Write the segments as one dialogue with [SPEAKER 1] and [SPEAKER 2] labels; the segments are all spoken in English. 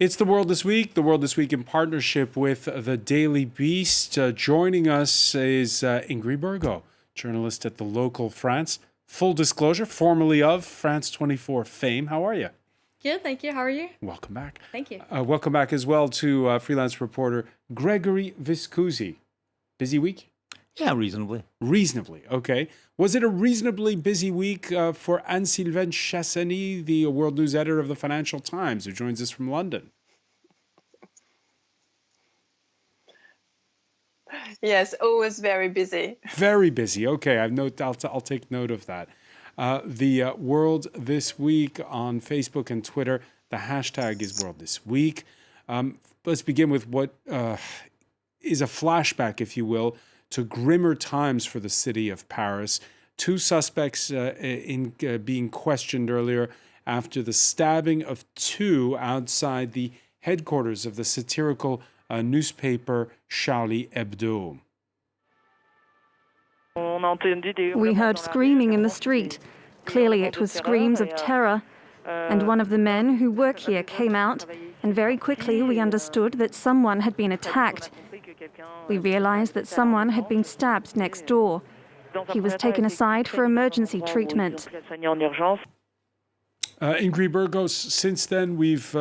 [SPEAKER 1] It's The World This Week. The World This Week in partnership with The Daily Beast. Joining us is Ingrid Burgo, journalist at the local France. Full disclosure, formerly of France 24 fame. How are you?
[SPEAKER 2] Good, thank you. How are you?
[SPEAKER 1] Welcome back.
[SPEAKER 2] Thank you.
[SPEAKER 1] Welcome back as well to freelance reporter Gregory Viscusi. Busy week?
[SPEAKER 3] Yeah, reasonably.
[SPEAKER 1] Reasonably, okay. Was it a reasonably busy week for Anne-Sylvaine Chassani, the world news editor of the Financial Times, who joins us from London?
[SPEAKER 4] Yes, always very busy.
[SPEAKER 1] Very busy. Okay, I'll take note of that. The World This Week on Facebook and Twitter. The hashtag is World This Week. Let's begin with what is a flashback, if you will, to grimmer times for the city of Paris. Two suspects being questioned earlier after the stabbing of two outside the headquarters of the satirical newspaper Charlie Hebdo.
[SPEAKER 5] We heard screaming in the street. Clearly it was screams of terror. And one of the men who work here came out, and very quickly we understood that someone had been attacked. We realized that someone had been stabbed next door. He was taken aside for emergency treatment.
[SPEAKER 1] Ingrid Burgos, since then we've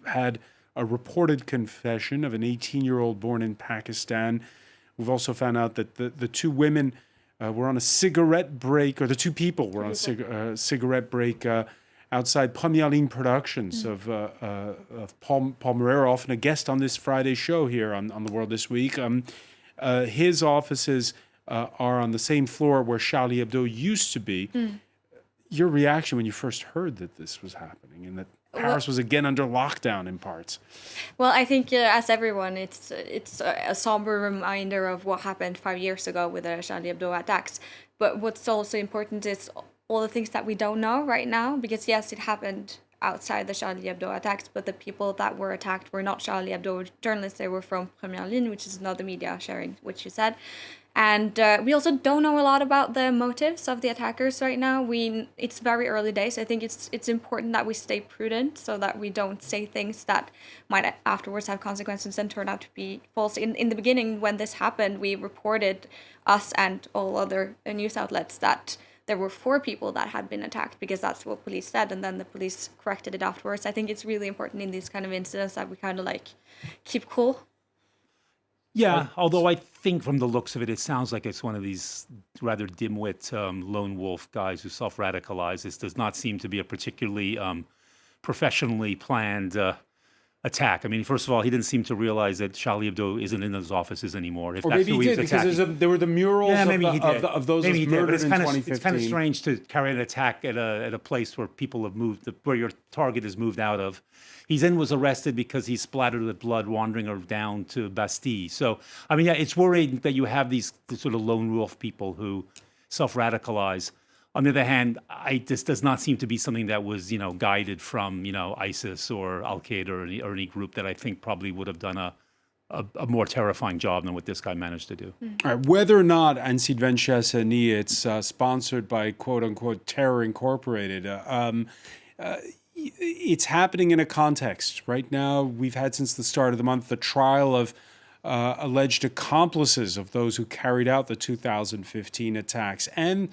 [SPEAKER 1] had a reported confession of an 18-year-old born in Pakistan. We've also found out that the two women were on a cigarette break, or the two people were on a cigarette break outside Première Ligne Productions of Paul Moreira, often a guest on this Friday show here on The World This Week. His offices are on the same floor where Charlie Hebdo used to be. Your reaction when you first heard that this was happening and that Paris was again under lockdown in parts?
[SPEAKER 2] Well, I think as everyone, it's a somber reminder of what happened 5 years ago with the Charlie Hebdo attacks. But what's also important is all the things that we don't know right now, because yes, it happened outside the Charlie Hebdo attacks, but the people that were attacked were not Charlie Hebdo journalists. They were from Première Ligne, which is another media sharing what you said. And we also don't know a lot about the motives of the attackers right now. It's very early days. I think it's important that we stay prudent so that we don't say things that might afterwards have consequences and turn out to be false. In the beginning, when this happened, we reported, us and all other news outlets, that there were 4 people that had been attacked because that's what police said, and then the police corrected it afterwards. I think it's really important in these kind of incidents that we kind of keep cool.
[SPEAKER 3] Yeah, although I think from the looks of it, it sounds like it's one of these rather dim-wit lone wolf guys who self-radicalize. This does not seem to be a particularly professionally planned attack. I mean, first of all, he didn't seem to realize that Charlie Hebdo isn't in those offices anymore.
[SPEAKER 1] Or maybe he did, because there were the murals of those
[SPEAKER 3] maybe
[SPEAKER 1] murdered in 2015.
[SPEAKER 3] It's kind of strange to carry an attack at a place where people have moved, where your target is moved out of. He then was arrested because he splattered with blood wandering down to Bastille. So, I mean, yeah, it's worrying that you have these sort of lone wolf people who self-radicalize. On the other hand, this does not seem to be something that was, guided from, ISIS or Al-Qaeda or any group that I think probably would have done a more terrifying job than what this guy managed to do.
[SPEAKER 1] All right, whether or not Anne-Sylvaine Chassani, it's sponsored by quote-unquote Terror Incorporated, it's happening in a context. Right now, we've had since the start of the month the trial of alleged accomplices of those who carried out the 2015 attacks, and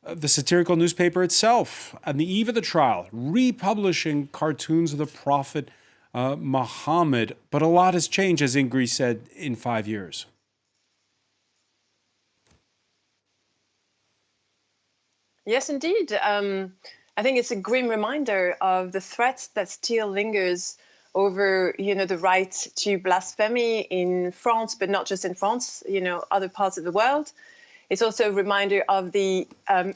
[SPEAKER 1] the satirical newspaper itself, on the eve of the trial, republishing cartoons of the Prophet Muhammad. But a lot has changed, as Ingrid said, in 5 years.
[SPEAKER 4] Yes, indeed. I think it's a grim reminder of the threat that still lingers over, the right to blasphemy in France, but not just in France, other parts of the world. It's also a reminder of the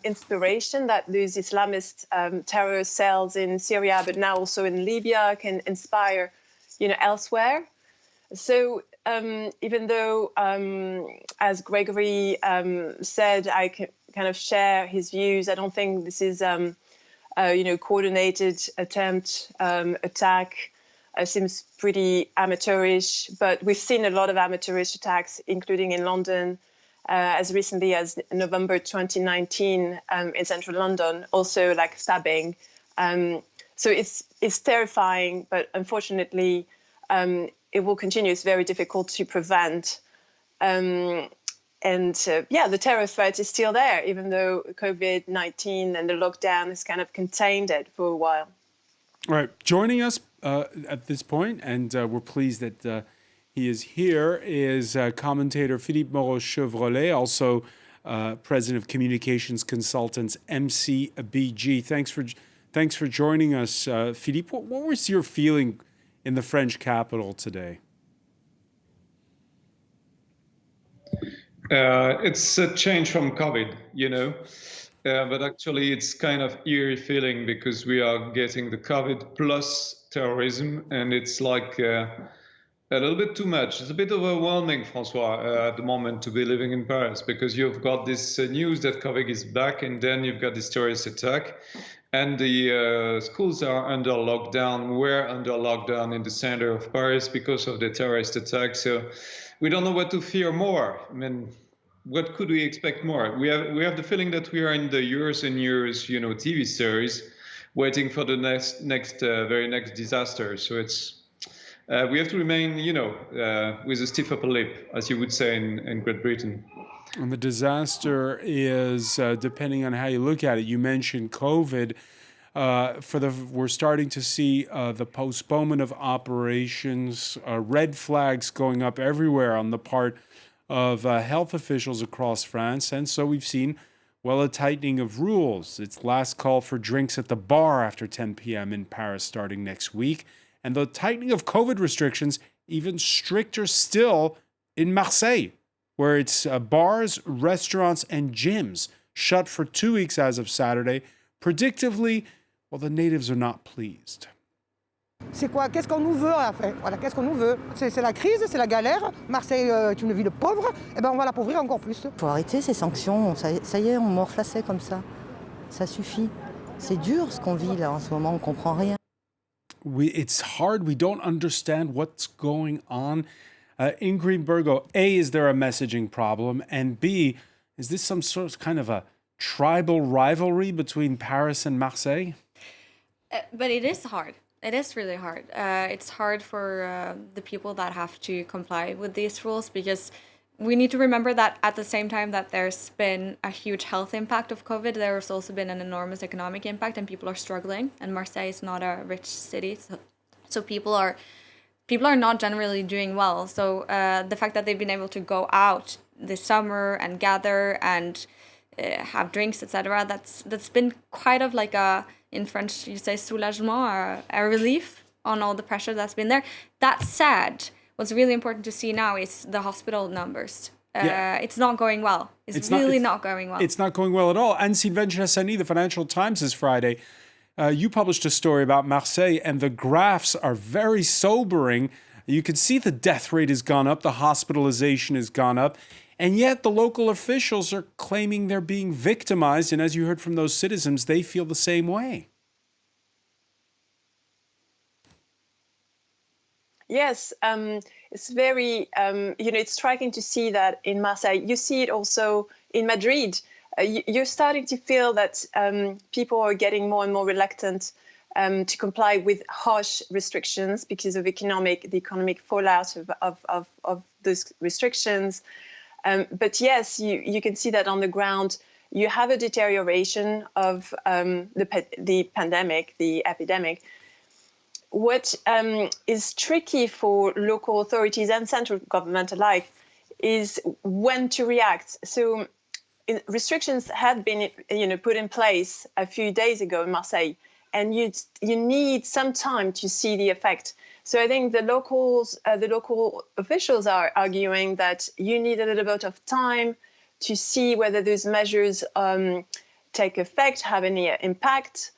[SPEAKER 4] inspiration that those Islamist terror cells in Syria, but now also in Libya, can inspire, elsewhere. So even though, as Gregory said, I can kind of share his views, I don't think this is coordinated attack. Seems pretty amateurish, but we've seen a lot of amateurish attacks, including in London, as recently as November 2019 in central London, also stabbing. So it's terrifying, but unfortunately, it will continue. It's very difficult to prevent. The terror threat is still there, even though COVID-19 and the lockdown has kind of contained it for a while.
[SPEAKER 1] All right, joining us at this point, and we're pleased that he is here, is commentator Philippe Moreau-Chevrolet, also president of communications consultants MCBG. Thanks for joining us, Philippe. What was your feeling in the French capital today?
[SPEAKER 6] It's a change from COVID, but actually it's kind of eerie feeling because we are getting the COVID plus terrorism, and it's like a little bit too much. It's a bit overwhelming, Francois, at the moment to be living in Paris, because you've got this news that COVID is back, and then you've got this terrorist attack, and the schools are under lockdown. We're under lockdown in the center of Paris because of the terrorist attack. So we don't know what to fear more. I mean, what could we expect more? We have the feeling that we are in the years and years, TV series, waiting for the very next disaster. So it's we have to remain, with a stiff upper lip, as you would say in Great Britain.
[SPEAKER 1] And the disaster is, depending on how you look at it, you mentioned COVID. We're starting to see the postponement of operations, red flags going up everywhere on the part of health officials across France. And so we've seen, a tightening of rules. It's last call for drinks at the bar after 10 p.m. in Paris starting next week. And the tightening of COVID restrictions even stricter still in Marseille, where it's bars, restaurants, and gyms shut for 2 weeks as of Saturday. Predictably, the natives are not pleased.
[SPEAKER 7] C'est quoi? Qu'est-ce qu'on nous veut après? Voilà, qu'est-ce qu'on nous veut? C'est la crise, c'est la galère. Marseille est une ville pauvre. Eh ben, on va l'appauvrir encore plus.
[SPEAKER 8] Faut arrêter ces sanctions. Ça y est, on morflassait comme ça. Ça suffit. C'est dur ce qu'on vit là en ce moment. On comprend rien.
[SPEAKER 1] It's hard. We don't understand what's going on. Ingrid Burgo, A, is there a messaging problem? And B, is this some sort of kind of a tribal rivalry between Paris and Marseille?
[SPEAKER 2] But it is hard. It is really hard. It's hard for the people that have to comply with these rules, because we need to remember that at the same time that there's been a huge health impact of COVID, there's also been an enormous economic impact, and people are struggling. And Marseille is not a rich city, so people are not generally doing well. So the fact that they've been able to go out this summer and gather and have drinks, etc., that's been quite of like in French you say soulagement, a relief on all the pressure that's been there. That said, what's really important to see now is the hospital numbers. It's not going well. It's really not going well.
[SPEAKER 1] It's not going well at all. And Sylvain Chassani, the Financial Times this Friday, you published a story about Marseille, and the graphs are very sobering. You can see the death rate has gone up, the hospitalization has gone up, and yet the local officials are claiming they're being victimized. And as you heard from those citizens, they feel the same way.
[SPEAKER 4] Yes, it's very, it's striking to see that in Marseille. You see it also in Madrid. You're starting to feel that people are getting more and more reluctant to comply with harsh restrictions because of the economic fallout of those restrictions. But yes, you can see that on the ground. You have a deterioration of the pandemic, the epidemic. What is tricky for local authorities and central government alike is when to react. So restrictions had been, put in place a few days ago in Marseille, and you need some time to see the effect. So I think the local officials are arguing that you need a little bit of time to see whether those measures take effect, have any impact.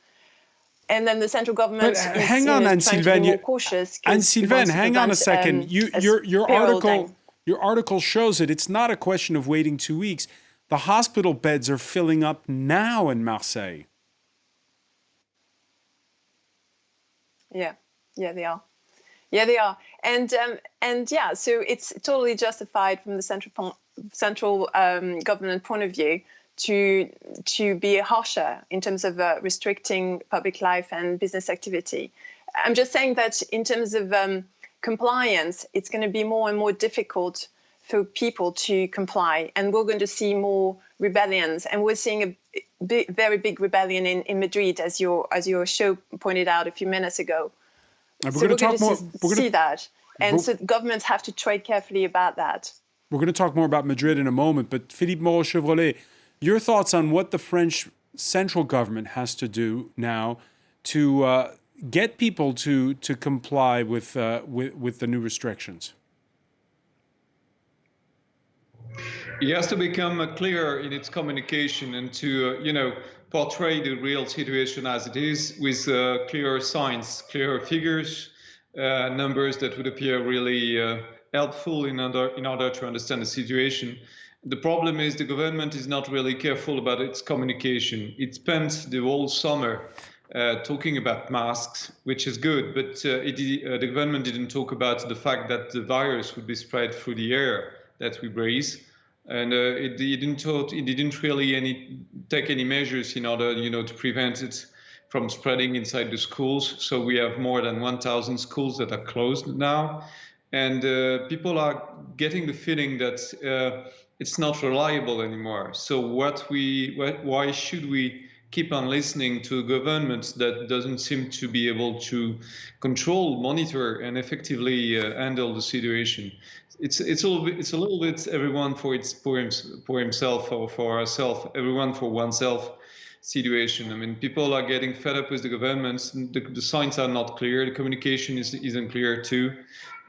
[SPEAKER 4] And then the central government is
[SPEAKER 1] hang on,
[SPEAKER 4] trying to be more cautious.
[SPEAKER 1] And Sylvain, hang on a second. Your article shows it. It's not a question of waiting 2 weeks. The hospital beds are filling up now in Marseille.
[SPEAKER 4] Yeah, they are. Yeah, they are. And so it's totally justified from the central government point of view to be harsher in terms of restricting public life and business activity. I'm just saying that in terms of compliance, it's going to be more and more difficult for people to comply, and we're going to see more rebellions. And we're seeing a very big rebellion in Madrid, as your show pointed out a few minutes ago.
[SPEAKER 1] And
[SPEAKER 4] So we're going to see that, and so governments have to trade carefully about that.
[SPEAKER 1] We're going to talk more about Madrid in a moment, but Philippe Moreau-Chevrolet, your thoughts on what the French central government has to do now to get people to comply with the new restrictions?
[SPEAKER 6] It has to become clear in its communication and to, portray the real situation as it is with clear signs, clear figures, numbers that would appear really helpful in order to understand the situation. The problem is the government is not really careful about its communication. It spent the whole summer talking about masks, which is good, but the government didn't talk about the fact that the virus would be spread through the air that we breathe. And it didn't really take any measures in order, to prevent it from spreading inside the schools. So we have more than 1,000 schools that are closed now. And people are getting the feeling that it's not reliable anymore. So why should we keep on listening to a government that doesn't seem to be able to control, monitor, and effectively handle the situation? It's a little bit everyone for himself or for herself, everyone for oneself situation. I mean, people are getting fed up with the governments. The signs are not clear. The communication isn't clear too.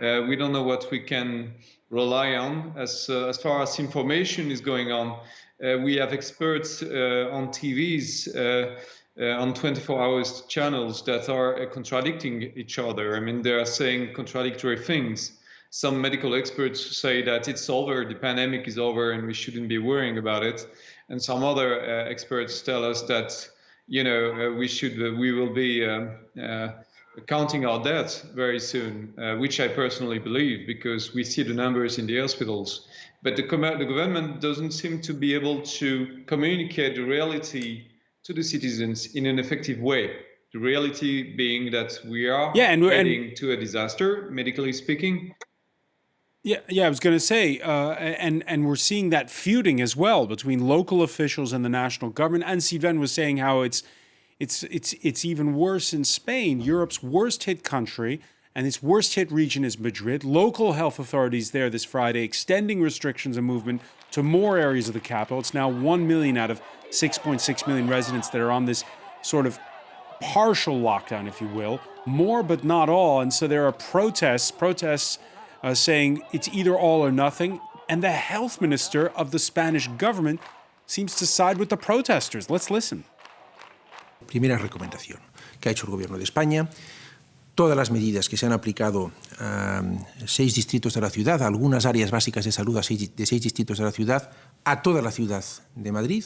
[SPEAKER 6] We don't know what we can rely on as far as information is going on. We have experts on TVs, on 24 hours channels that are contradicting each other. I mean, they are saying contradictory things. Some medical experts say that it's over, the pandemic is over, and we shouldn't be worrying about it. And some other experts tell us that, we will be counting our deaths very soon, which I personally believe, because we see the numbers in the hospitals. But the government doesn't seem to be able to communicate the reality to the citizens in an effective way. The reality being that we are heading to a disaster, medically speaking.
[SPEAKER 1] Yeah, I was going to say, and we're seeing that feuding as well between local officials and the national government. And Sylvain was saying how it's even worse in Spain, Europe's worst hit country, and its worst hit region is Madrid. Local health authorities there this Friday extending restrictions and movement to more areas of the capital. It's now 1 million out of 6.6 million residents that are on this sort of partial lockdown, if you will, more but not all. And so there are protests saying it's either all or nothing. And the health minister of the Spanish government seems to side with the protesters. Let's listen.
[SPEAKER 9] Primera recomendación que ha hecho el Gobierno de España. Todas las medidas que se han aplicado a 6 distritos de la ciudad, a algunas áreas básicas de salud de 6 distritos de la ciudad, a toda la ciudad de Madrid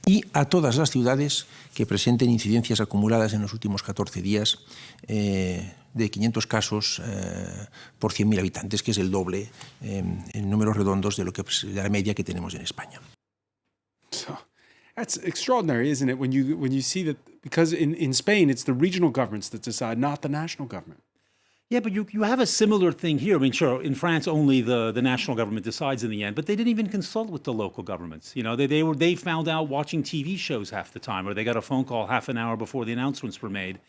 [SPEAKER 9] y a todas las ciudades que presenten incidencias acumuladas en los últimos 14 días de 500 casos por 100.000 habitantes, que es el doble en números redondos de la media que tenemos en España.
[SPEAKER 1] That's extraordinary, isn't it? When you see that, because in Spain it's the regional governments that decide, not the national government.
[SPEAKER 3] Yeah, but you have a similar thing here. I mean, sure, in France only the national government decides in the end, but they didn't even consult with the local governments. They found out watching TV shows half the time, or they got a phone call half an hour before the announcements were made,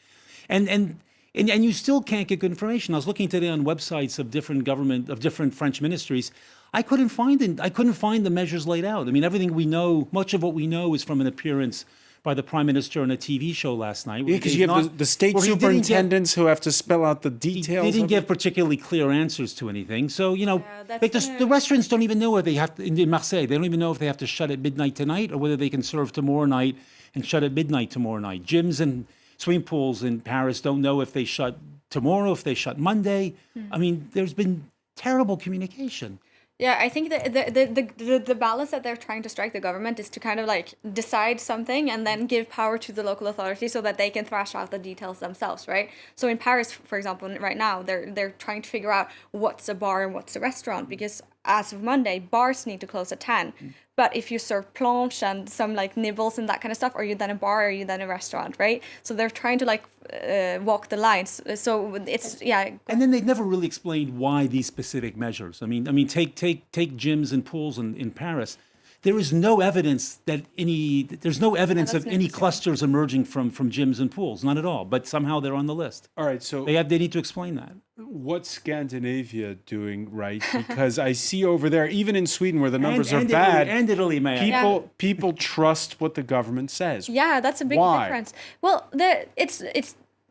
[SPEAKER 3] and you still can't get good information. I was looking today on websites of different French ministries. I couldn't find the measures laid out. I mean, everything we know, much of what we know is from an appearance by the Prime Minister on a TV show last night.
[SPEAKER 1] Yeah, because you have the state superintendents who have to spell out the details.
[SPEAKER 3] They didn't give particularly clear answers to anything. So, the restaurants don't even know if they have to, in Marseille, they don't even know if they have to shut at midnight tonight or whether they can serve tomorrow night and shut at midnight tomorrow night. Gyms and swimming pools in Paris don't know if they shut tomorrow, if they shut Monday. I mean, there's been terrible communication.
[SPEAKER 2] Yeah, I think the balance that they're trying to strike, the government, is to kind of like decide something and then give power to the local authorities so that they can thrash out the details themselves, right? So in Paris, for example, right now, they're trying to figure out what's a bar and what's a restaurant, because as of Monday, bars need to close at 10. But if you serve planche and some like nibbles and that kind of stuff, are you then a bar or are you then a restaurant, right? So they're trying to like walk the lines. So it's, yeah.
[SPEAKER 3] And then they've never really explained why these specific measures. I mean, take gyms and pools in Paris. There is no evidence that there's no evidence of any clusters emerging from gyms and pools, none at all. But somehow they're on the list.
[SPEAKER 1] All right, so
[SPEAKER 3] they need to explain that.
[SPEAKER 1] What's Scandinavia doing right? Because I see over there, even in Sweden, where the numbers are bad,
[SPEAKER 3] and Italy, man,
[SPEAKER 1] people trust what the government says.
[SPEAKER 2] Yeah, that's a big difference. Well,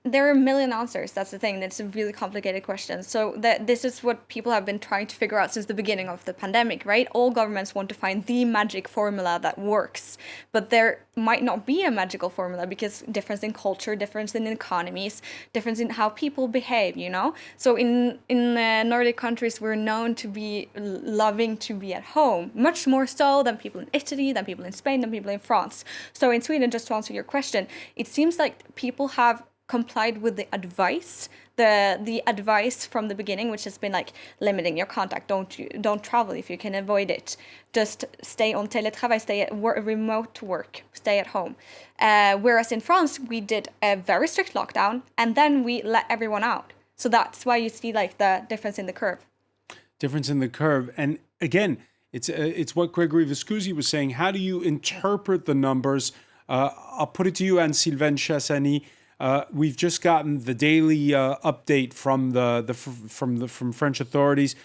[SPEAKER 2] there are a million answers. That's the thing. That's a really complicated question. So this is what people have been trying to figure out since the beginning of the pandemic, right? All governments want to find the magic formula that works. But there might not be a magical formula because difference in culture, difference in economies, difference in how people behave, you know? So in Nordic countries, we're known to be loving to be at home, much more so than people in Italy, than people in Spain, than people in France. So in Sweden, just to answer your question, it seems like people have complied with the advice, the advice from the beginning, which has been like limiting your contact, don't travel if you can avoid it, just stay on télétravail, stay at remote work, stay at home. Whereas in France, we did a very strict lockdown and then we let everyone out. So that's why you see like the difference in the curve.
[SPEAKER 1] Difference in the curve, and again, it's what Gregory Viscusi was saying. How do you interpret the numbers? I'll put it to you, Anne-Sylvaine Chassani. We've just gotten the daily update from from French authorities.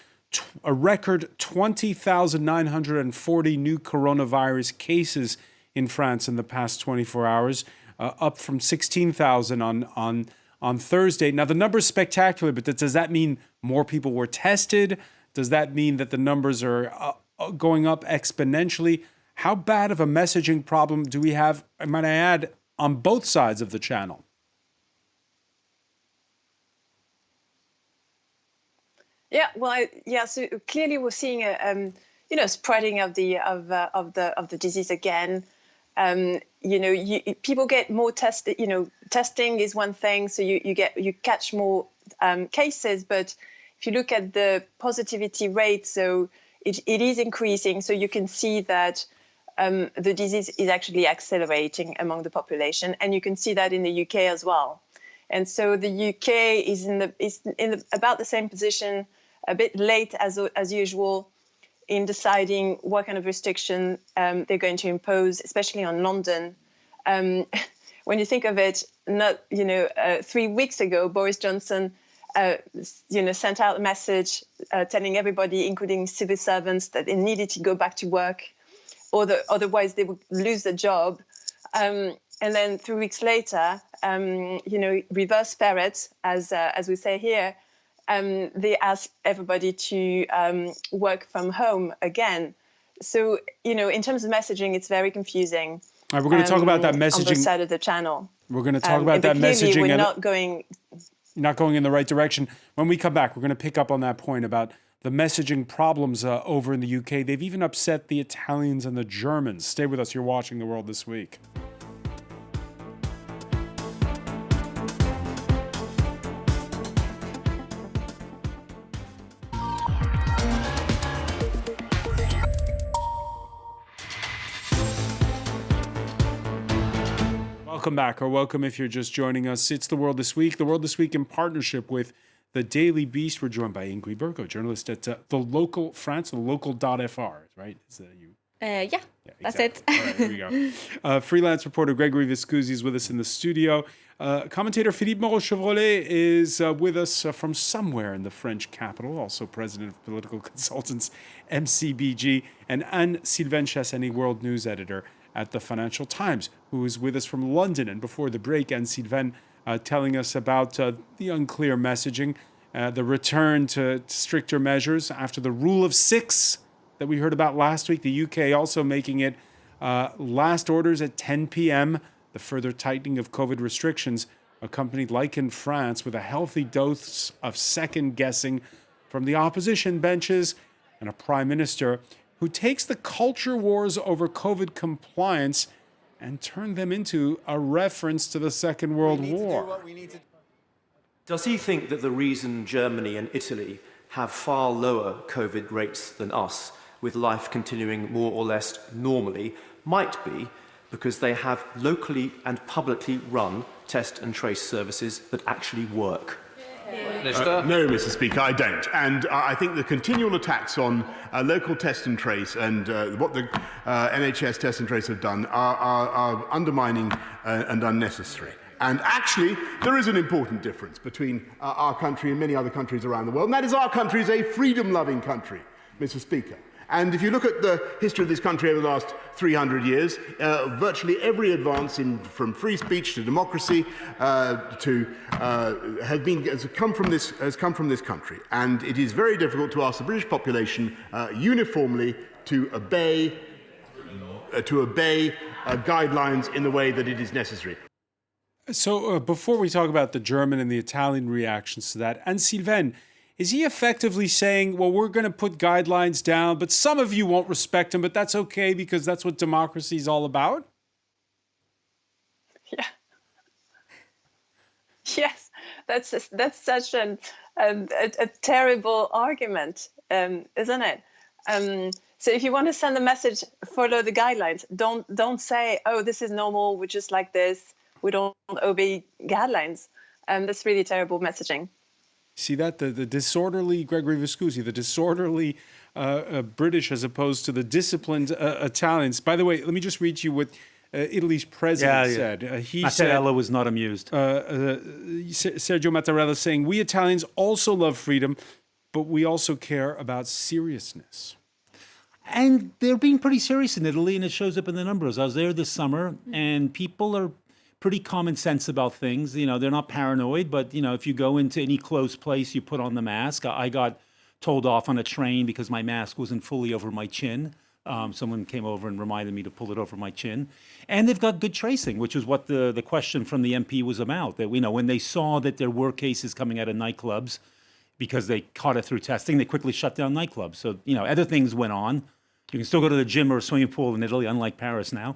[SPEAKER 1] A record 20,940 new coronavirus cases in France in the past 24 hours, up from 16,000 on Thursday. Now the number's spectacular, but does that mean more people were tested? Does that mean that the numbers are going up exponentially? How bad of a messaging problem do we have, might I add, on both sides of the channel?
[SPEAKER 4] Yeah, well, so clearly we're seeing a spreading of the disease again. People get more tested. Testing is one thing, so you catch more cases. But if you look at the positivity rate, so it is increasing. So you can see that the disease is actually accelerating among the population, and you can see that in the UK as well. And so the UK is in about the same position, a bit late as usual, in deciding what kind of restriction they're going to impose, especially on London. When you think of it, 3 weeks ago, Boris Johnson, sent out a message telling everybody, including civil servants, that they needed to go back to work, otherwise they would lose their job. And then 3 weeks later, reverse ferret, as we say here, they ask everybody to work from home again. So, in terms of messaging, it's very confusing.
[SPEAKER 1] All right, we're going to talk about that messaging.
[SPEAKER 4] On both sides of the channel.
[SPEAKER 1] We're going to talk about that messaging.
[SPEAKER 4] We're
[SPEAKER 1] not going in the right direction. When we come back, we're going to pick up on that point about the messaging problems over in the UK. They've even upset the Italians and the Germans. Stay with us. You're watching The World This Week. Welcome back, or welcome if you're just joining us. It's The World This Week. The World This Week in partnership with The Daily Beast. We're joined by Ingrid Burgo, journalist at The Local France, local.fr, right?
[SPEAKER 2] Yeah, that's
[SPEAKER 1] exactly.
[SPEAKER 2] it.
[SPEAKER 1] All right, here we go. Freelance reporter Gregory Viscusi is with us in the studio. Commentator Philippe Moreau-Chevrolet is with us from somewhere in the French capital, also president of Political Consultants MCBG, and Anne-Sylvaine Chassani, World News editor at the Financial Times, who is with us from London. And before the break, Anne-Sylvaine telling us about the unclear messaging, the return to stricter measures after the rule of 6 that we heard about last week. The UK also making it last orders at 10 p.m., the further tightening of COVID restrictions, accompanied, like in France, with a healthy dose of second-guessing from the opposition benches and a prime minister who takes the culture wars over COVID compliance and turned them into a reference to the Second World War.
[SPEAKER 10] Does he think that the reason Germany and Italy have far lower COVID rates than us, with life continuing more or less normally, might be because they have locally and publicly run test and trace services that actually work.
[SPEAKER 11] No, Mr. Speaker, I don't. And I think the continual attacks on local test and trace and what the NHS test and trace have done are undermining and unnecessary. And actually, there is an important difference between our country and many other countries around the world, and that is our country is a freedom-loving country, Mr. Speaker. And if you look at the history of this country over the last 300 years, virtually every advance from free speech to democracy has come from this country. And it is very difficult to ask the British population uniformly to obey guidelines in the way that it is necessary.
[SPEAKER 1] So before we talk about the German and the Italian reactions to that, and Sylvain, is he effectively saying, well, we're going to put guidelines down, but some of you won't respect them, but that's okay because that's what democracy is all about?
[SPEAKER 4] Yeah. Yes, that's such a terrible argument, isn't it? So if you want to send a message, follow the guidelines. Don't say, oh, this is normal, we're just like this, we don't obey guidelines. That's really terrible messaging.
[SPEAKER 1] See that? The disorderly Gregory Viscusi, the disorderly British as opposed to the disciplined Italians. By the way, let me just read you what Italy's president said. He
[SPEAKER 3] Mattarella was not amused.
[SPEAKER 1] Sergio Mattarella saying, we Italians also love freedom, but we also care about seriousness.
[SPEAKER 3] And they're being pretty serious in Italy, and it shows up in the numbers. I was there this summer, and people are pretty common sense about things. You know, they're not paranoid, but, you know, if you go into any closed place, you put on the mask. I got told off on a train because my mask wasn't fully over my chin. Someone came over and reminded me to pull it over my chin. And they've got good tracing, which is what the question from the MP was about. That, you know, when they saw that there were cases coming out of nightclubs because they caught it through testing, they quickly shut down nightclubs. So, you know, other things went on. You can still go to the gym or a swimming pool in Italy, unlike Paris now.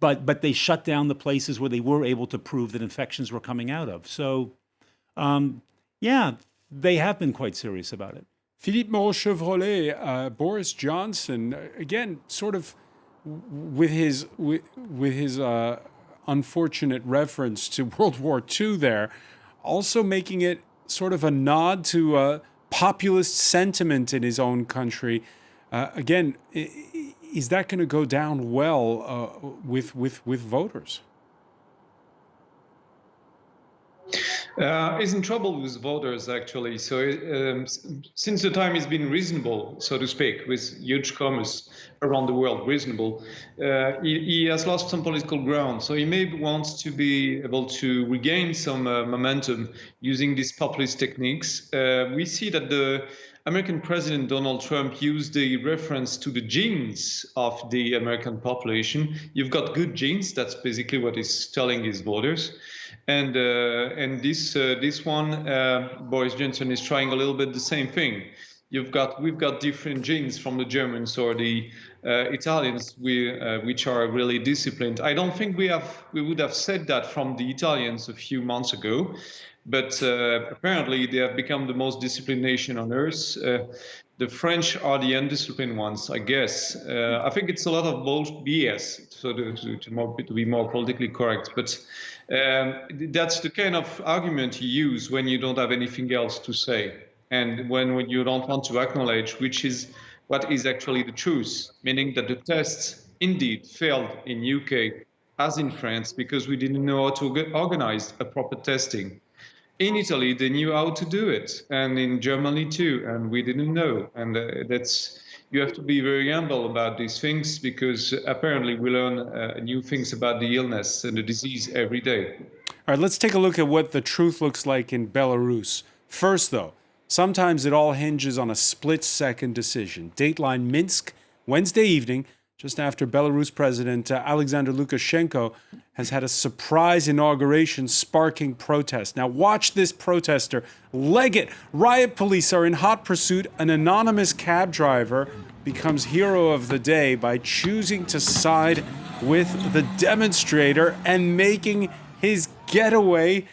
[SPEAKER 3] But they shut down the places where they were able to prove that infections were coming out of. So, they have been quite serious about it.
[SPEAKER 1] Philippe Moreau-Chevrolet, Boris Johnson, again, sort of with his unfortunate reference to World War II there, also making it sort of a nod to populist sentiment in his own country. Again, is that going to go down well with voters?
[SPEAKER 6] He's in trouble with voters, actually. So since the time he's been reasonable, so to speak, with huge commerce around the world, reasonable, he has lost some political ground. So he may want to be able to regain some momentum using these populist techniques. We see that the American President Donald Trump used the reference to the genes of the American population. You've got good genes. That's basically what he's telling his voters. And this one, Boris Johnson is trying a little bit the same thing. We've got different genes from the Germans or the Italians, which are really disciplined. I don't think we would have said that from the Italians a few months ago. But apparently they have become the most disciplined nation on earth. The French are the undisciplined ones, I guess. I think it's a lot of BS, so to be more politically correct. But that's the kind of argument you use when you don't have anything else to say. And when you don't want to acknowledge what is actually the truth, meaning that the tests indeed failed in UK as in France because we didn't know how to organize a proper testing. In Italy, they knew how to do it, and in Germany too, and we didn't know. And you have to be very humble about these things because apparently we learn new things about the illness and the disease every day.
[SPEAKER 1] All right, let's take a look at what the truth looks like in Belarus. First, though, sometimes it all hinges on a split-second decision. Dateline Minsk, Wednesday evening, just after Belarus President Alexander Lukashenko has had a surprise inauguration sparking protest. Now watch this protester leg it. Riot police are in hot pursuit. An anonymous cab driver becomes hero of the day by choosing to side with the demonstrator and making his getaway.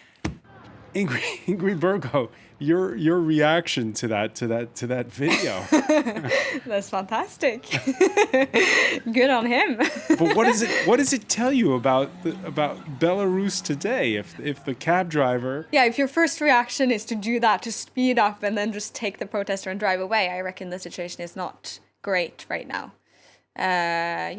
[SPEAKER 1] Ingrid Burgo, your reaction to that video.
[SPEAKER 2] That's fantastic. Good on him.
[SPEAKER 1] But what does it tell you about Belarus today? If the cab driver,
[SPEAKER 2] if your first reaction is to do that, to speed up and then just take the protester and drive away, I reckon the situation is not great right now. It's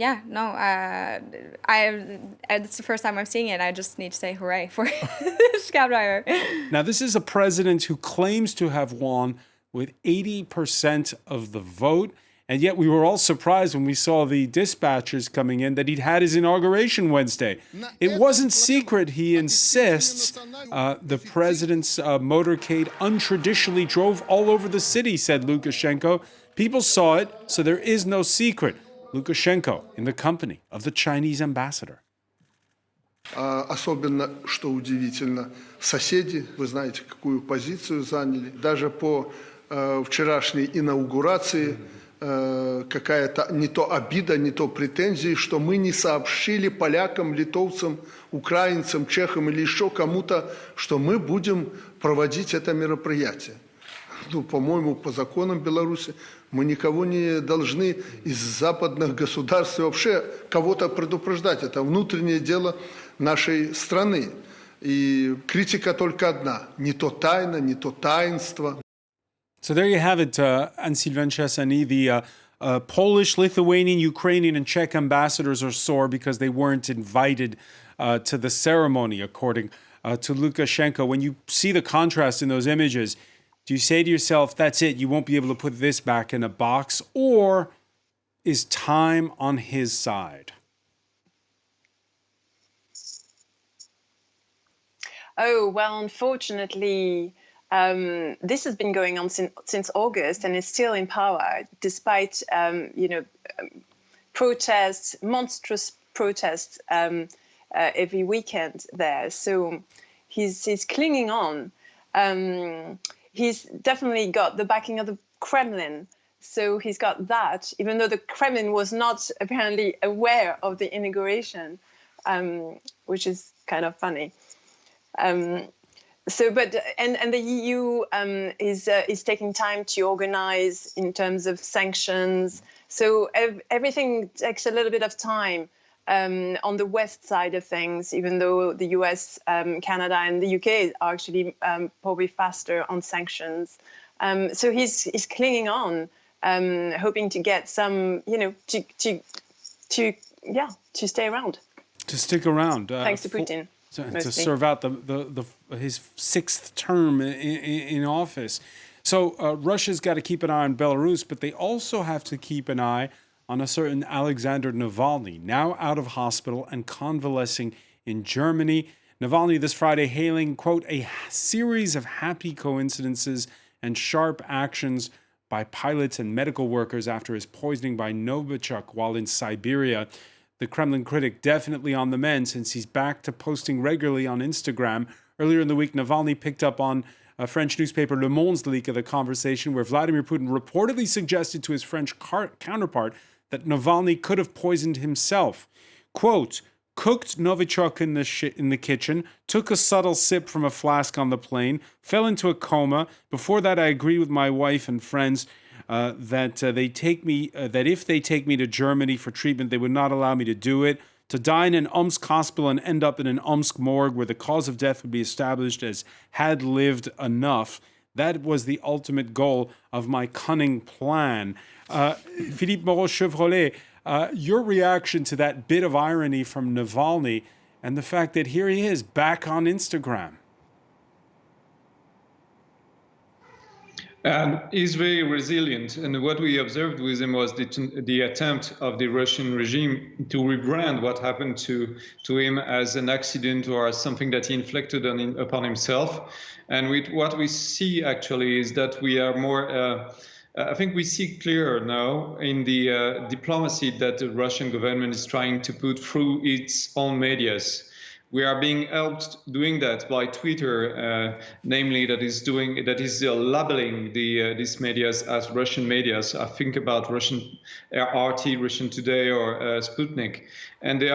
[SPEAKER 2] the first time I'm seeing it. I just need to say hooray for this cab driver.
[SPEAKER 1] Now, this is a president who claims to have won with 80% of the vote. And yet we were all surprised when we saw the dispatchers coming in that he'd had his inauguration Wednesday. It wasn't secret, he insists. The president's motorcade untraditionally drove all over the city, said Lukashenko. People saw it, so there is no secret. Lukashenko in the company of the Chinese ambassador.
[SPEAKER 12] Особенно, что удивительно, соседи, вы знаете, какую позицию заняли. Даже по вчерашней инаугурации какая-то не то обида, не то претензии, что мы не сообщили полякам, литовцам, украинцам, чехам или еще кому-то, что мы будем проводить это мероприятие. По-моему, по законам Беларуси мы никого не должны из западных государств вообще кого-то предупреждать. Это внутреннее дело нашей страны. И критика только одна. Не то тайна, не то таинство.
[SPEAKER 1] So there you have it, Anne-Sylvaine Chessany. The Polish, Lithuanian, Ukrainian, and Czech ambassadors are sore because they weren't invited to the ceremony, according to Lukashenko. When you see the contrast in those images, do you say to yourself, that's it, you won't be able to put this back in a box? Or is time on his side?
[SPEAKER 4] Oh, well, unfortunately, this has been going on since August and is still in power, despite, protests, monstrous protests every weekend there. So he's clinging on. He's definitely got the backing of the Kremlin. So he's got that, even though the Kremlin was not apparently aware of the inauguration, which is kind of funny. And the EU is taking time to organize in terms of sanctions. So everything takes a little bit of time on the West side of things, even though the US, Canada, and the UK are actually probably faster on sanctions. So he's clinging on, hoping to get some, to stay around.
[SPEAKER 1] To stick around.
[SPEAKER 4] Thanks to Putin.
[SPEAKER 1] To serve out his sixth term in office. So Russia's got to keep an eye on Belarus, but they also have to keep an eye on a certain Alexander Navalny, now out of hospital and convalescing in Germany. Navalny this Friday hailing, quote, a series of happy coincidences and sharp actions by pilots and medical workers after his poisoning by Novichok while in Siberia. The Kremlin critic definitely on the mend since he's back to posting regularly on Instagram. Earlier in the week, Navalny picked up on a French newspaper Le Monde's leak of the conversation where Vladimir Putin reportedly suggested to his French counterpart that Navalny could have poisoned himself. Quote, cooked Novichok in the kitchen, took a subtle sip from a flask on the plane, fell into a coma. Before that, I agreed with my wife and friends that if they take me to Germany for treatment, they would not allow me to do it. To die in an Omsk hospital and end up in an Omsk morgue where the cause of death would be established as had lived enough. That was the ultimate goal of my cunning plan. Philippe Moreau-Chevrolet, your reaction to that bit of irony from Navalny and the fact that here he is back on Instagram.
[SPEAKER 6] He's very resilient, and what we observed with him was the attempt of the Russian regime to rebrand what happened to him as an accident or as something that he inflicted upon himself. And what we see actually is that we are more, I think we see clearer now in the diplomacy that the Russian government is trying to put through its own medias. We are being helped doing that by Twitter, namely that is labeling these medias as Russian medias. I think about Russian RT, Russian Today, or Sputnik, and they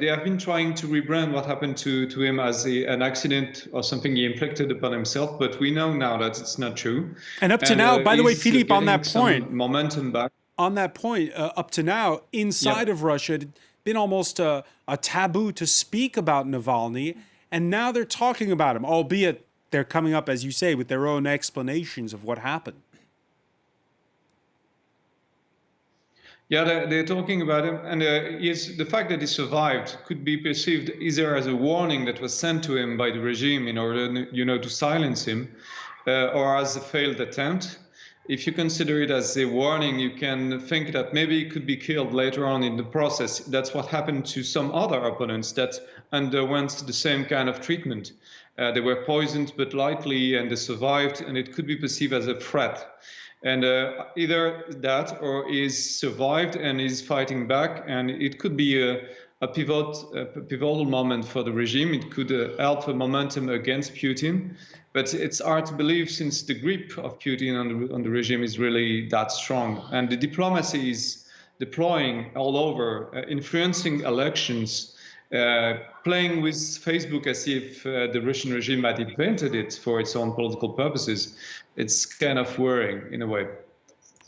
[SPEAKER 6] have been trying to rebrand what happened to him as an accident or something he inflicted upon himself. But we know now that it's not true.
[SPEAKER 1] And up to now, by the way, Philippe, on that point,
[SPEAKER 6] momentum back.
[SPEAKER 1] On that point, up to now, inside of Russia, it had been almost a taboo to speak about Navalny, and now they're talking about him, albeit they're coming up, as you say, with their own explanations of what happened.
[SPEAKER 6] Yeah, they're talking about him, and the fact that he survived could be perceived either as a warning that was sent to him by the regime in order, to silence him, or as a failed attempt. If you consider it as a warning, you can think that maybe he could be killed later on in the process. That's what happened to some other opponents that underwent the same kind of treatment. They were poisoned, but lightly, and they survived, and it could be perceived as a threat. And either that, or he's survived and is fighting back, and it could be a pivotal moment for the regime. It could help a momentum against Putin. But it's hard to believe, since the grip of Putin on the regime is really that strong. And the diplomacy is deploying all over, influencing elections, playing with Facebook as if the Russian regime had invented it for its own political purposes. It's kind of worrying in a way.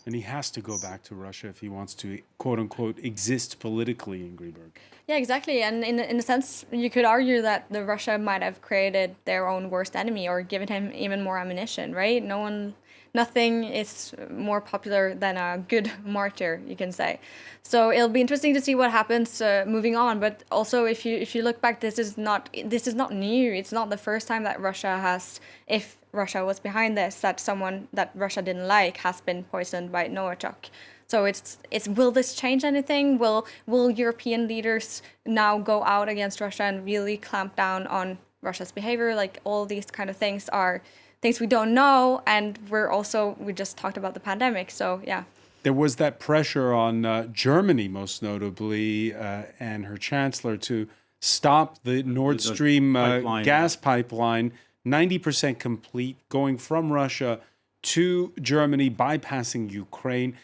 [SPEAKER 1] And he has to go back to Russia if he wants to, quote unquote, exist politically in Greenberg. Yeah,
[SPEAKER 2] exactly. And in a sense, you could argue that the Russia might have created their own worst enemy or given him even more ammunition, right? Nothing is more popular than a good martyr, you can say. So it'll be interesting to see what happens moving on. But also, if you look back, this is not new. It's not the first time that Russia has, if Russia was behind this, that someone that Russia didn't like has been poisoned by Novichok. So it's will this change anything? Will European leaders now go out against Russia and really clamp down on Russia's behavior? Like, all these kind of things are things we don't know, and we just talked about the pandemic. So yeah.
[SPEAKER 1] There was that pressure on Germany, most notably, and her chancellor to stop the Nord Stream gas pipeline, 90% complete, going from Russia to Germany, bypassing Ukraine.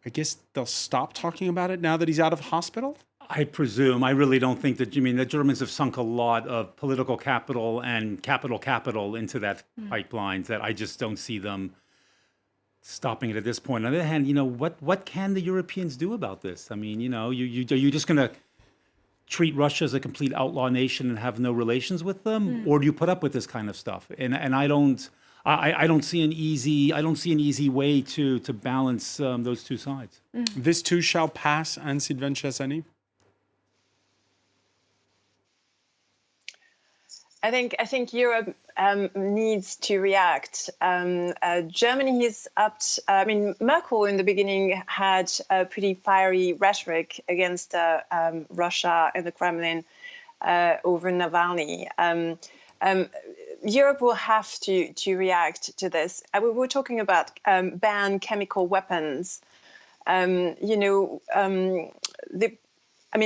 [SPEAKER 1] I guess they'll stop talking about it now that he's out of hospital?
[SPEAKER 3] I presume. I really don't think that, the Germans have sunk a lot of political capital and capital into that pipeline, that I just don't see them stopping it at this point. On the other hand, what can the Europeans do about this? I mean, are you just going to treat Russia as a complete outlaw nation and have no relations with them, or do you put up with this kind of stuff? And I don't see an easy way to balance those two sides.
[SPEAKER 1] This too shall pass, Anne Sylvain Chassani.
[SPEAKER 4] I think Europe needs to react. Germany is Merkel in the beginning had a pretty fiery rhetoric against Russia and the Kremlin over Navalny. Europe will have to react to this. We were talking about ban chemical weapons.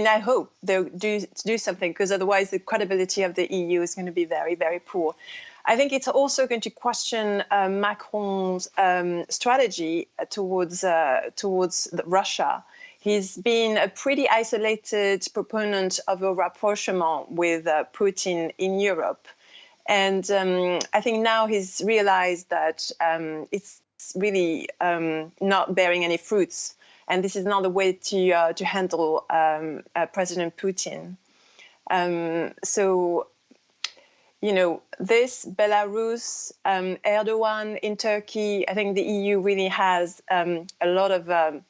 [SPEAKER 4] I hope they'll do something, because otherwise the credibility of the EU is going to be very, very poor. I think it's also going to question Macron's strategy towards Russia. He's been a pretty isolated proponent of a rapprochement with Putin in Europe. And I think now he's realized that it's really not bearing any fruits. And this is not the way to handle President Putin. This, Belarus, Erdogan in Turkey, I think the EU really has a lot of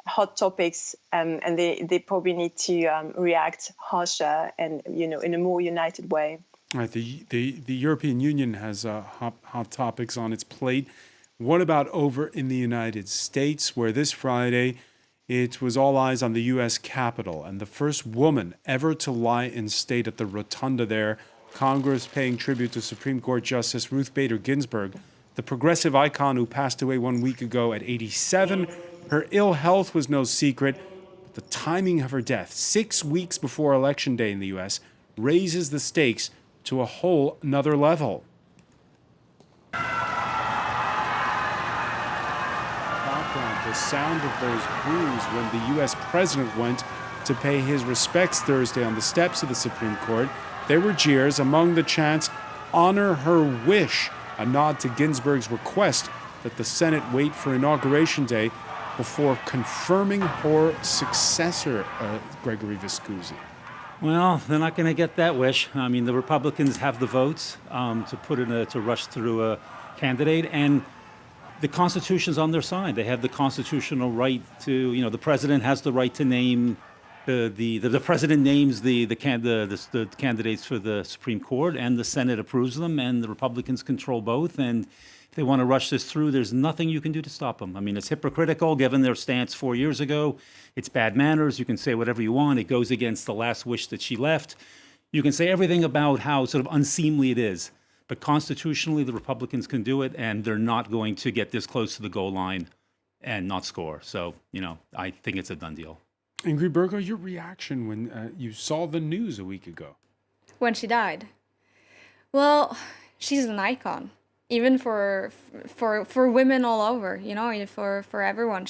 [SPEAKER 4] hot topics, and they probably need to react harsher and, in a more united way.
[SPEAKER 1] Right. The European Union has hot topics on its plate. What about over in the United States, where this Friday it was all eyes on the U.S. Capitol, and the first woman ever to lie in state at the rotunda there, Congress paying tribute to Supreme Court Justice Ruth Bader Ginsburg, the progressive icon who passed away 1 week ago at 87. Her ill health was no secret, but the timing of her death, 6 weeks before Election Day in the U.S., raises the stakes to a whole nother level. The sound of those boos when the U.S. president went to pay his respects Thursday on the steps of the Supreme Court. There were jeers. Among the chants, "Honor her wish," a nod to Ginsburg's request that the Senate wait for Inauguration Day before confirming her successor, Gregory Viscusi.
[SPEAKER 3] Well, they're not going to get that wish. I mean, the Republicans have the votes to rush through a candidate, and the Constitution's on their side. They have the constitutional right to, the president has the right to name the president names the candidates for the Supreme Court, and the Senate approves them, and the Republicans control both. And if they want to rush this through, there's nothing you can do to stop them. I mean, it's hypocritical given their stance 4 years ago. It's bad manners. You can say whatever you want. It goes against the last wish that she left. You can say everything about how sort of unseemly it is. But constitutionally, the Republicans can do it, and they're not going to get this close to the goal line and not score. So, I think it's a done deal.
[SPEAKER 1] Ingrid Berger, your reaction when you saw the news a week ago?
[SPEAKER 2] When she died? Well, she's an icon, even for women all over. For everyone.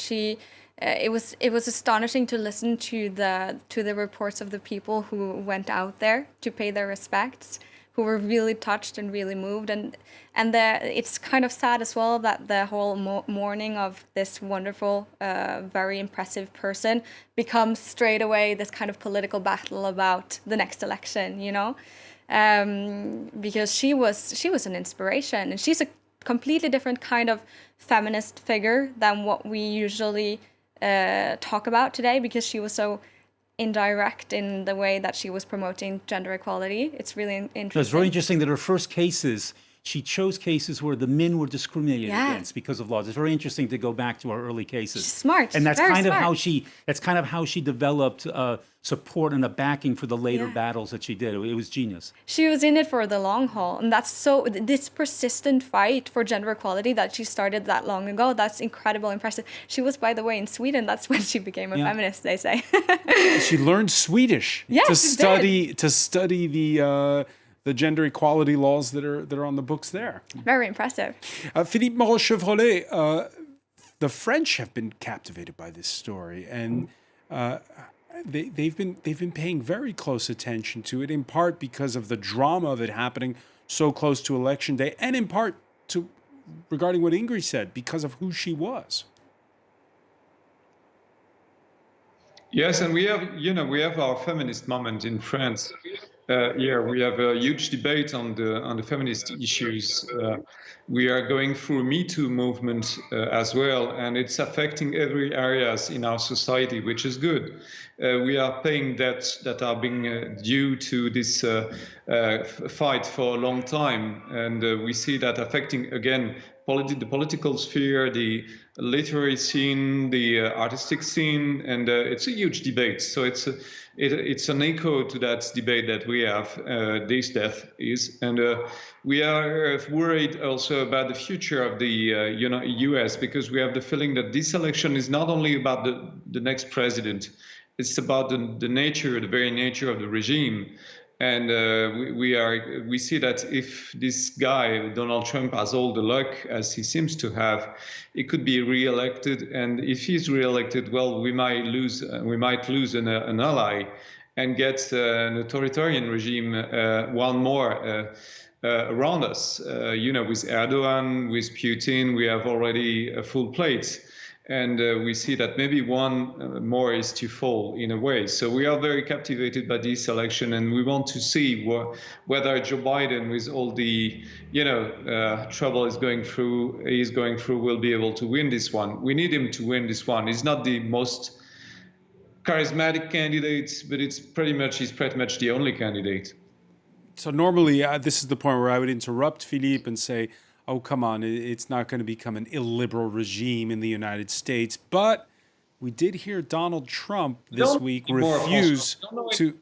[SPEAKER 2] It was astonishing to listen to the reports of the people who went out there to pay their respects, who were really touched and really moved, and it's kind of sad as well that the whole mourning of this wonderful, very impressive person becomes straight away this kind of political battle about the next election, because she was an inspiration, and she's a completely different kind of feminist figure than what we usually talk about today, because she was so indirect in the way that she was promoting gender equality. It's really interesting.
[SPEAKER 3] It's very interesting that her first cases, she chose cases where the men were discriminated against because of laws. It's very interesting to go back to her early cases.
[SPEAKER 2] She's smart.
[SPEAKER 3] And that's
[SPEAKER 2] very
[SPEAKER 3] kind
[SPEAKER 2] smart.
[SPEAKER 3] of how she developed support and a backing for the later battles that she did. It was genius.
[SPEAKER 2] She was in it for the long haul, and this persistent fight for gender equality that she started that long ago, that's incredible, impressive. She was, by the way, in Sweden. That's when she became a feminist, they say.
[SPEAKER 1] She learned Swedish to study the gender equality laws that are on the books there.
[SPEAKER 2] Very impressive.
[SPEAKER 1] Philippe Moreau-Chevrolet, the French have been captivated by this story, and they've been paying very close attention to it, in part because of the drama of it happening so close to Election Day, and in part regarding what Ingrid said, because of who she was.
[SPEAKER 6] Yes, and we have our feminist moment in France. We have a huge debate on the feminist issues. We are going through a Me Too movement as well, and it's affecting every areas in our society, which is good. We are paying debts that are being due to this fight for a long time, and we see that affecting again the political sphere, the literary scene, the artistic scene, and it's a huge debate. So it's an echo to that debate that we have. This death is, and we are worried also about the future of the U.S. because we have the feeling that this election is not only about the next president, it's about the very nature of the regime. And we see that if this guy, Donald Trump, has all the luck as he seems to have, he could be re-elected. And if he's re-elected, well, we might lose an ally and get an authoritarian regime, one more around us. With Erdogan, with Putin, we have already a full plate. And we see that maybe one more is to fall in a way. So we are very captivated by this election, and we want to see whether Joe Biden, with all the trouble he's going through, will be able to win this one. We need him to win this one. He's not the most charismatic candidate, but he's pretty much the only candidate.
[SPEAKER 1] So normally, this is the point where I would interrupt Philippe and say, oh, come on, it's not going to become an illiberal regime in the United States. But we did hear Donald Trump this week refuse to...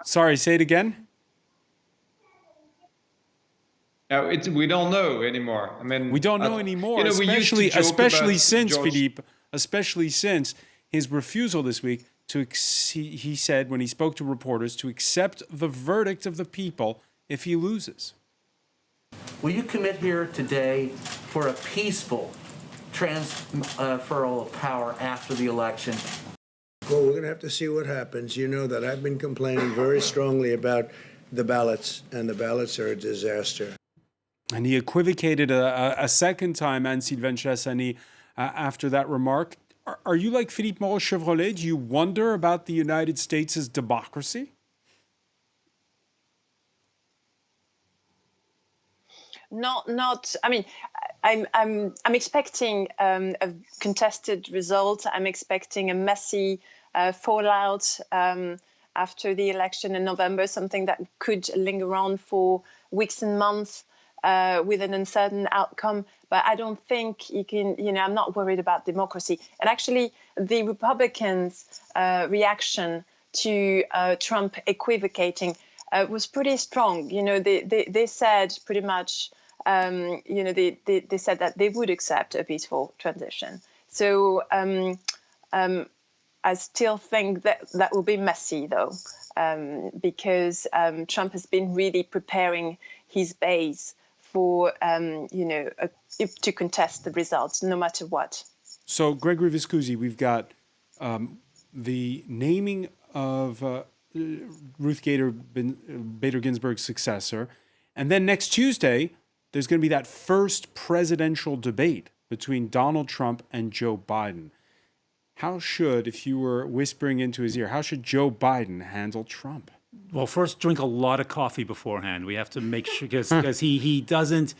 [SPEAKER 1] Sorry, say it again?
[SPEAKER 6] We don't know anymore. I mean,
[SPEAKER 1] we don't know anymore, especially since, Philippe, especially since his refusal this week he said when he spoke to reporters, to accept the verdict of the people if he loses.
[SPEAKER 13] Will you commit here today for a peaceful transferal of power after the election?
[SPEAKER 14] Well, we're going to have to see what happens. You know that I've been complaining very strongly about the ballots, and the ballots are a disaster.
[SPEAKER 1] And he equivocated a second time, Anne-Sylvaine Chassani, after that remark. Are you like Philippe Moreau-Chevrolet? Do you wonder about the United States' democracy?
[SPEAKER 4] Not. I mean, I'm expecting a contested result. I'm expecting a messy fallout after the election in November, something that could linger on for weeks and months with an uncertain outcome. But I don't think you can. I'm not worried about democracy. And actually, the Republicans' reaction to Trump equivocating was pretty strong. They said pretty much. They said that they would accept a peaceful transition. So I still think that will be messy, though, because Trump has been really preparing his base for, to contest the results, no matter what.
[SPEAKER 1] So, Gregory Viscusi, we've got the naming of Ruth Bader Ginsburg's successor, and then next Tuesday, there's going to be that first presidential debate between Donald Trump and Joe Biden. How should, if you were whispering into his ear, how should Joe Biden handle Trump?
[SPEAKER 3] Well, first, drink a lot of coffee beforehand. We have to make sure, because he doesn't,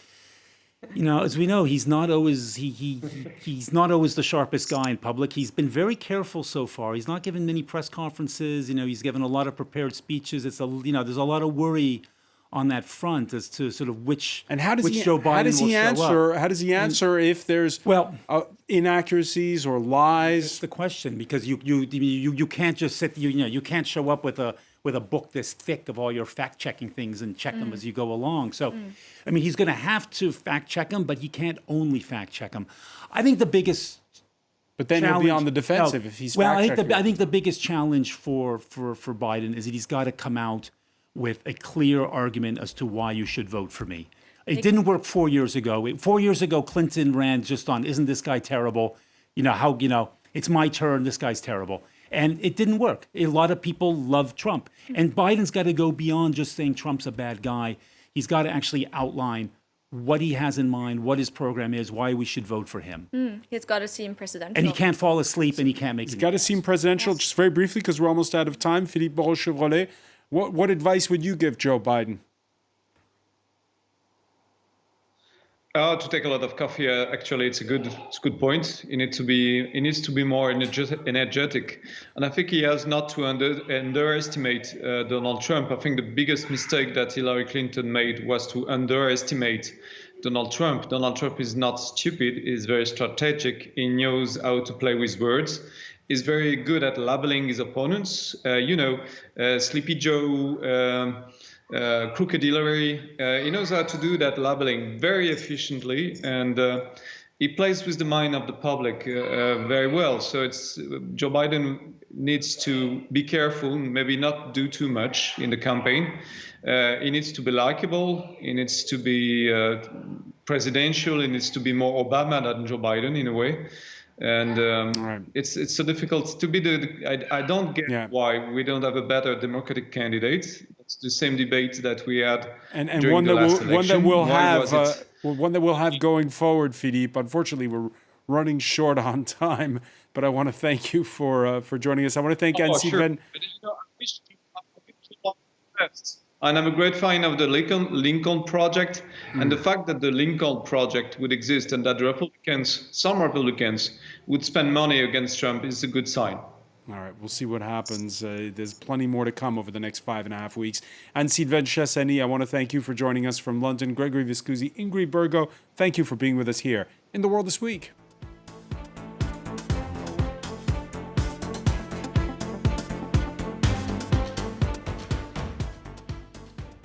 [SPEAKER 3] as we know, he's not always he's not always the sharpest guy in public. He's been very careful so far. He's not given many press conferences. He's given a lot of prepared speeches. It's there's a lot of worry on that front as to sort of which Joe Biden will show up.
[SPEAKER 1] How does he answer if there's inaccuracies or lies?
[SPEAKER 3] That's the question, because you can't just sit you can't show up with a book this thick of all your fact checking things and check them as you go along. So, I mean, he's going to have to fact check them, but he can't only fact check them. I think the biggest.
[SPEAKER 1] But then he'll be on the defensive if he's fact checking.
[SPEAKER 3] I think the biggest challenge for Biden is that he's got to come out with a clear argument as to why you should vote for me. It didn't work 4 years ago. 4 years ago, Clinton ran just on, isn't this guy terrible? It's my turn, this guy's terrible. And it didn't work. A lot of people love Trump. And Biden's got to go beyond just saying Trump's a bad guy. He's got to actually outline what he has in mind, what his program is, why we should vote for him.
[SPEAKER 2] He's got to seem presidential.
[SPEAKER 3] And he can't fall asleep and he can't make it.
[SPEAKER 1] He's got to seem presidential. Just very briefly, because we're almost out of time, Philippe Moreau-Chevrolet, what advice would you give Joe Biden?
[SPEAKER 6] To take a lot of coffee. Actually, it's a good point. He needs to be more energetic, and I think he has not to underestimate Donald Trump. I think the biggest mistake that Hillary Clinton made was to underestimate Donald Trump. Donald Trump is not stupid. He's very strategic. He knows how to play with words. He's very good at labeling his opponents. Sleepy Joe. Crooked Hillary, he knows how to do that labeling very efficiently, and he plays with the mind of the public very well. So Joe Biden needs to be careful, maybe not do too much in the campaign. He needs to be likable. He needs to be presidential. He needs to be more Obama than Joe Biden in a way. And it's so difficult to be I don't get why we don't have a better Democratic candidate. It's the same debate that we had during
[SPEAKER 1] one
[SPEAKER 6] the last
[SPEAKER 1] that
[SPEAKER 6] election.
[SPEAKER 1] one that we'll have going forward, Philippe. Unfortunately, we're running short on time, but I want to thank you for joining us. I want to thank Anne-Sylvaine.
[SPEAKER 6] And I'm a great fan of the Lincoln Project, and the fact that the Lincoln Project would exist and that some Republicans would spend money against Trump is a good sign.
[SPEAKER 1] All right, we'll see what happens. There's plenty more to come over the next 5.5 weeks. Anne-Sylvaine Chassani, I want to thank you for joining us from London. Gregory Viscusi, Ingrid Burgo, thank you for being with us here in The World This Week.